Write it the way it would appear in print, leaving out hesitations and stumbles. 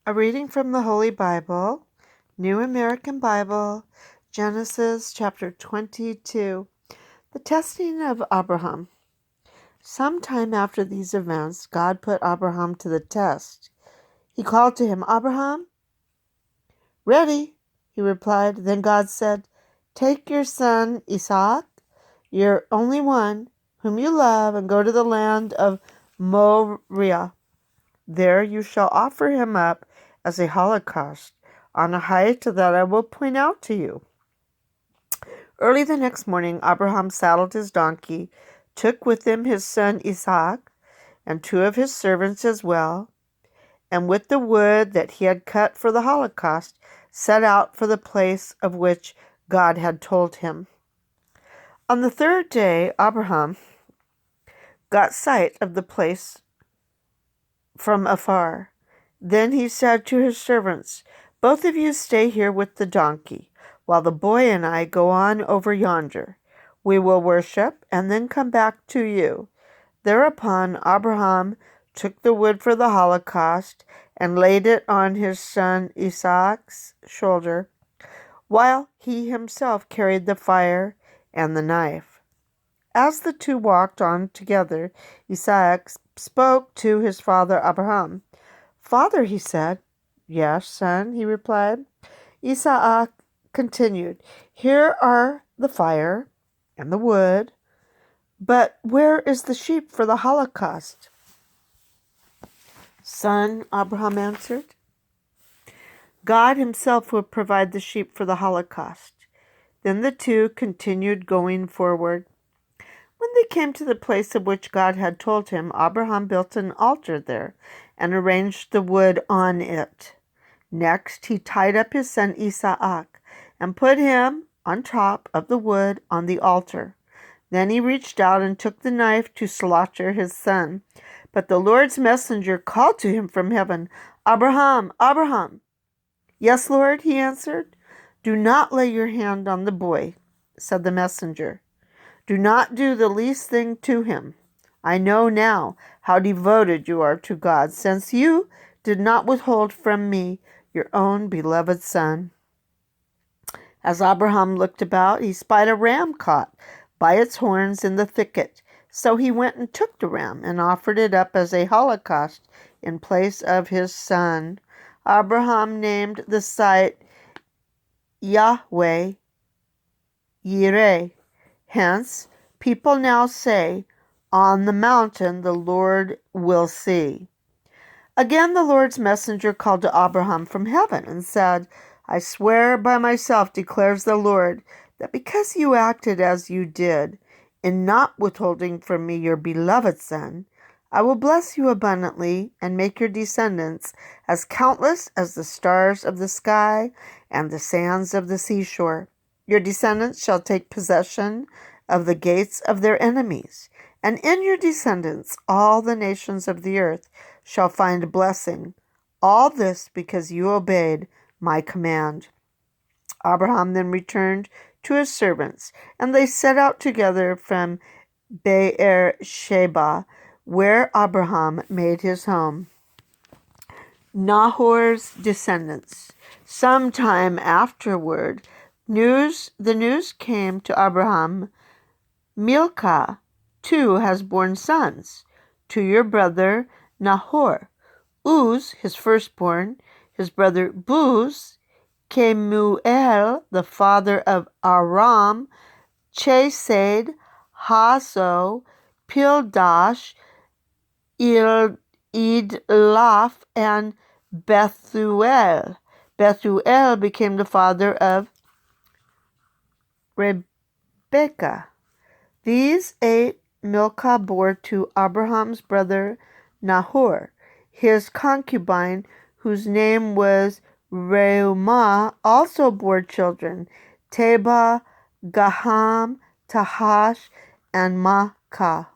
A reading from the Holy Bible, New American Bible, Genesis chapter 22. The testing of Abraham. Sometime after these events, God put Abraham to the test. He called to him, "Abraham?" "Ready," he replied. Then God said, "Take your son Isaac, your only one, whom you love, and go to the land of Moriah. There you shall offer him up as a holocaust on a height that I will point out to you." Early the next morning, Abraham saddled his donkey, took with him his son Isaac, and two of his servants as well, and with the wood that he had cut for the holocaust, set out for the place of which God had told him. On the third day, Abraham got sight of the place from afar. Then he said to his servants, "Both of you stay here with the donkey, while the boy and I go on over yonder. We will worship and then come back to you." Thereupon Abraham took the wood for the holocaust and laid it on his son Isaac's shoulder, while he himself carried the fire and the knife. As the two walked on together, Isaac spoke to his father Abraham. "Father," he said. "Yes, son," he replied. Isaac continued, "Here are the fire and the wood, but where is the sheep for the holocaust?" "Son," Abraham answered, "God himself will provide the sheep for the holocaust." Then the two continued going forward. When they came to the place of which God had told him, Abraham built an altar there and arranged the wood on it. Next, he tied up his son Isaac and put him on top of the wood on the altar. Then he reached out and took the knife to slaughter his son. But the Lord's messenger called to him from heaven, "Abraham, Abraham!" "Yes, Lord," he answered. "Do not lay your hand on the boy," said the messenger. "Do not do the least thing to him. I know now how devoted you are to God, since you did not withhold from me your own beloved son." As Abraham looked about, he spied a ram caught by its horns in the thicket. So he went and took the ram and offered it up as a holocaust in place of his son. Abraham named the site Yahweh Yireh. Hence, people now say, "On the mountain the Lord will see." Again the Lord's messenger called to Abraham from heaven and said, "I swear by myself, declares the Lord, that because you acted as you did, in not withholding from me your beloved son, I will bless you abundantly and make your descendants as countless as the stars of the sky and the sands of the seashore. Your descendants shall take possession of the gates of their enemies, and in your descendants all the nations of the earth shall find blessing. All this because you obeyed my command." Abraham then returned to his servants, and they set out together from Beer-sheba, where Abraham made his home. Nahor's descendants. Sometime afterward, the news came to Abraham, "Milcah, too, has borne sons to your brother Nahor. Uz, his firstborn, his brother Buz, Kemuel, the father of Aram, Chesed, Hazo, Pildash, Idlaf, and Bethuel. Bethuel became the father of Rebekah. These 8 Milcah bore to Abraham's brother Nahor. His concubine, whose name was Reumah, also bore children, Teba, Gaham, Tahash, and Maacah.